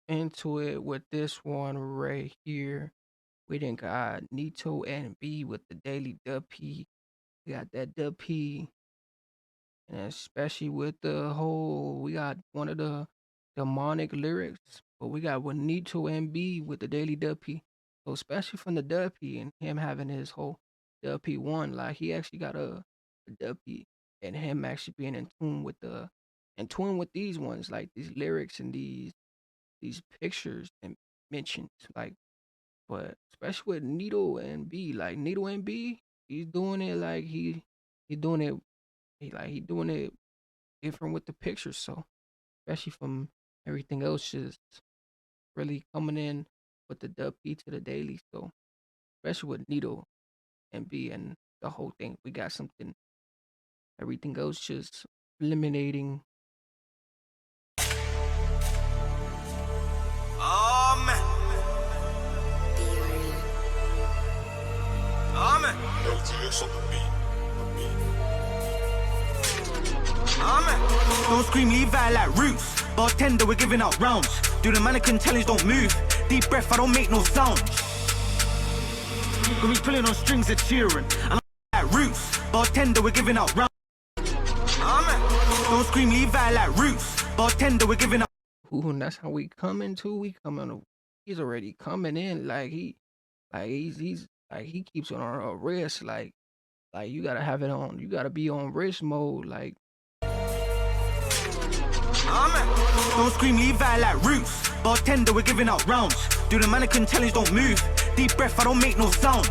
into it with this one right here. We done got NitoNB with the Daily Duppy. We got that Duppy, and especially with the whole, we got one of the demonic lyrics, but we got with NitoNB with the Daily Duppy. So especially from the Duppy and him having his whole Duppy one, like he actually got a Duppy, and him actually being in tune with these ones, like these lyrics and these pictures and mentions, like, but especially with Needle and B, like Needle and B, he's doing it like he doing it he doing it different with the pictures. So especially from everything else, just really coming in with the dub P to the daily. So especially with Needle and B and the whole thing, we got something. Everything else just eliminating. Oh man. Oh man. LTS on the beat. Oh man. Don't scream, leave out like roots. Bartender, we're giving out rounds. Do the mannequin challenge, don't move. Deep breath, I don't make no sound. Gonna be pulling on strings of cheering. And I'm like roots. Bartender, we're giving out rounds. Oh man. Don't scream, leave out like roots. Bartender, we're giving out. Ooh, and that's how we coming to. We coming. He's already coming in like he's like he keeps it on a wrist. Like you gotta have it on. You gotta be on wrist mode. Like. Don't scream, leave out like roots. Bartender, we're giving out rounds. Do the mannequin challenge, don't move. Deep breath, I don't make no sound.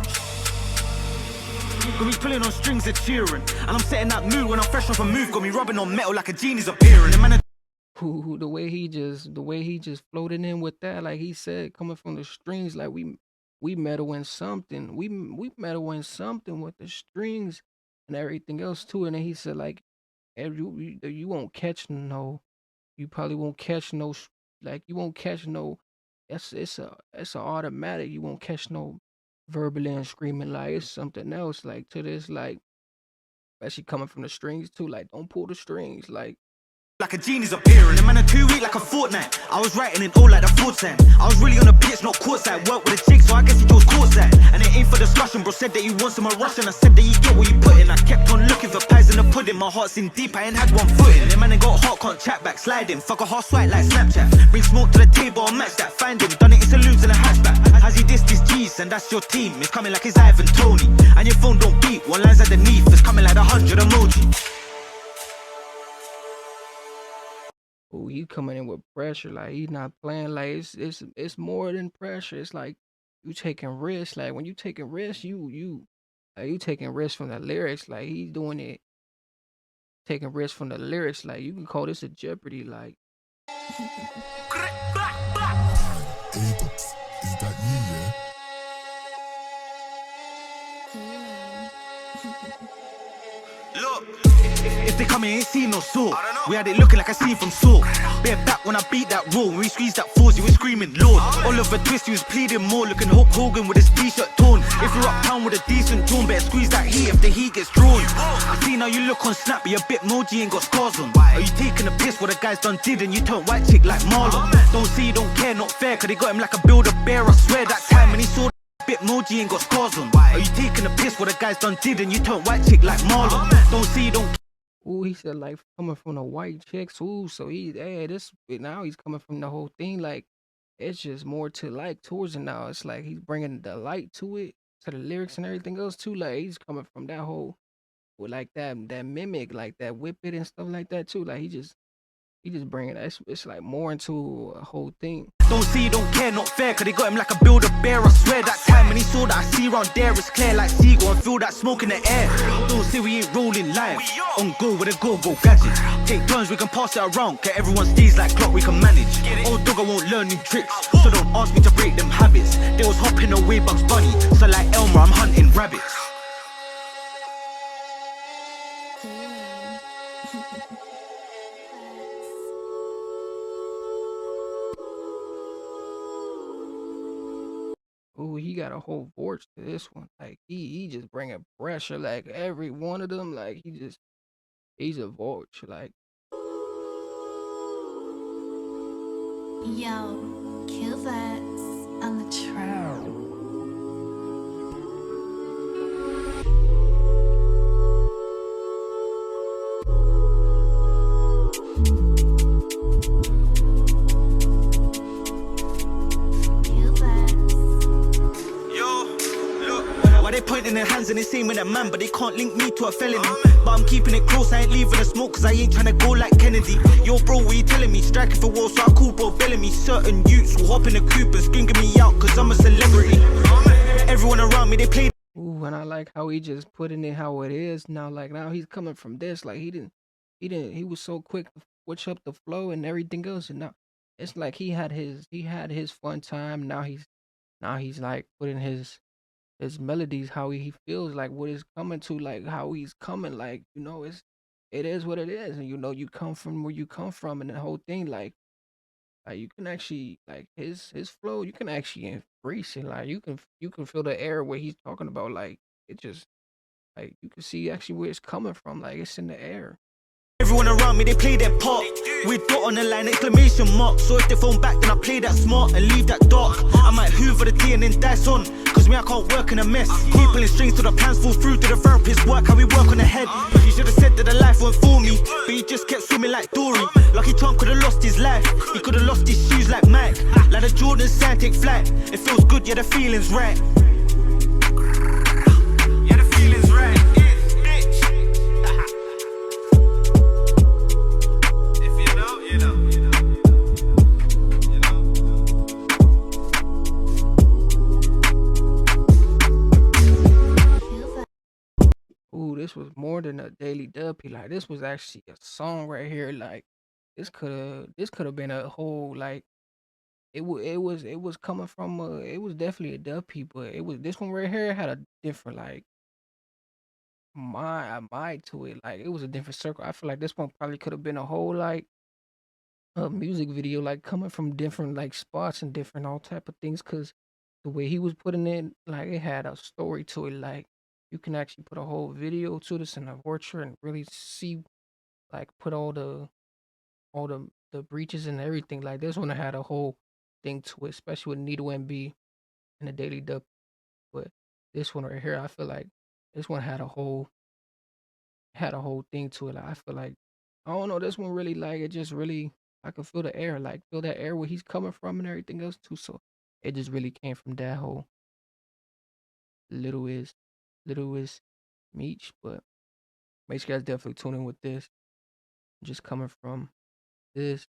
Gonna be pulling on strings of cheering. And I'm setting that mood when I'm fresh off a move. Got me rubbing on metal like a genie's appearing. The man Who the way he just floated in with that, like he said, coming from the strings, like we metal in something. We metal in something with the strings and everything else too. And then he said like, you won't catch no, you probably won't catch no, like you won't catch no. It's a automatic. You won't catch no verbally and screaming, like it's something else. Like to this, like especially coming from the strings too. Like don't pull the strings, like. like a genie's appearing. The man a 2 week like a fortnight. I was writing it all like the fourth time. I was really on the pitch, not courtside. Work with a chick, so I guess he chose courtside. And it ain't for discussion, bro. Said that he wants some Russian. I said that you get what you put in. I kept on looking for pies in the pudding. My heart's in deep, I ain't had one foot in. The man ain't got hot, can't chat back, sliding. Fuck a hard swipe like Snapchat. Bring smoke to the table, I'll match that. Find him, done it in saloons in a hatchback. Has he dissed his G's, and that's your team. It's coming like it's Ivan Tony. And your phone don't beep, one line's underneath. It's coming like 100 emoji. Oh, he coming in with pressure. Like he's not playing. Like it's more than pressure. It's like you taking risks. Like when you taking risks, you taking risks from the lyrics. Like he's doing it, taking risks from the lyrics. Like you can call this a Jeopardy. Like. Is that you, yeah? Look, if they come in, ain't seen no saw. We had it looking like a scene from Saw. Bare back when I beat that raw. When we squeezed that force, he was screaming Lord. Oliver Twist, he was pleading more. Looking Hulk Hogan with his t-shirt torn. If you're uptown with a decent tone, better squeeze that heat if the heat gets drawn. I see now you look on Snap, but you're a bit moji and got scars on. Are you taking a piss what the guys done did and you turn white chick like Marlon? Don't see, don't care, not fair, cause they got him like a Build-A-Bear. I swear that time when he saw bit moji and got scars on. Are you taking a piss what the guys done did and you turn white chick like Marlon? Don't see, don't. Ooh, he said like coming from the white chicks. Ooh, so now he's coming from the whole thing. Like it's just more to like towards it now. It's like he's bringing the light to it, to the lyrics and everything else too. Like he's coming from that whole with like that mimic, like that whip it and stuff like that too. Like he just bringing that. It's like more into a whole thing. Don't see, don't care, not fair, cause they got him like a Build-A-Bear. I swear that time when he saw that I see round there, it's clear like Seagull and feel that smoke in the air. Don't say we ain't rolling live, on go with a go-go gadget. Take turns, we can pass it around, cause everyone stays like clock, we can manage. Old dog, I won't learn new tricks, so don't ask me to break them habits. They was hopping away Bugs Bunny, so like Elmer, I'm hunting rabbits. Ooh, he got a whole voice to this one. Like he just bringing pressure. Like every one of them, like he's a voice. Like Yo. that on the trail. Why they pointing their hands and they saying with a man, but they can't link me to a felony. But I'm keeping it close, I ain't leaving the smoke, cause I ain't trying to go like Kennedy. Yo bro, what you telling me? Striking for war, so I call bro belling me. Certain youths will hop in the coupe and screaming me out, cause I'm a celebrity. Everyone around me, they play. Ooh, and I like how he just putting it how it is now. Like now he's coming from this. Like he was so quick to switch up the flow and everything else. And now it's like he had his fun time. Now he's like putting his melodies how he feels like what is coming to like how he's coming like it is what it is, and you come from where you come from, and the whole thing like you can actually like his flow, you can actually embrace it. Like you can feel the air where he's talking about. Like it just like you can see actually where it's coming from. Like it's in the air. Everyone around me, they play their part. With dot on the line, exclamation mark. So if they phone back, then I play that smart and leave that dark. I might hoover the tea and then dice on, cause me, I can't work in a mess. Keep pulling strings till the plans fall through to the therapist work, how we work on the head. He should've said that the life won't fool me, but he just kept swimming like Dory. Lucky Tom could've lost his life, he could've lost his shoes like Mike. Like the Jordan sign, take flight. It feels good, yeah, the feeling's right. Yeah, the feeling's right. Ooh, this was more than a daily Duppy. Like this was actually a song right here. Like this could have been a whole like it was coming from it was definitely a Duppy, but it was this one right here had a different like mind to it. Like it was a different circle. I feel like this one probably could have been a whole like a music video, like coming from different like spots and different all type of things. Cause the way he was putting it, like it had a story to it. Like you can actually put a whole video to this in a portrait and really see like put all the breaches and everything. Like this one had a whole thing to it, especially with NitoNB and the Daily Dub. But this one right here, I feel like this one had a whole thing to it. Like, I feel like I don't know, this one really like it just really I can feel the air, like feel that air where he's coming from and everything else too. So it just really came from that whole little is little is Meech. But make sure you guys definitely tune in with this. Just coming from this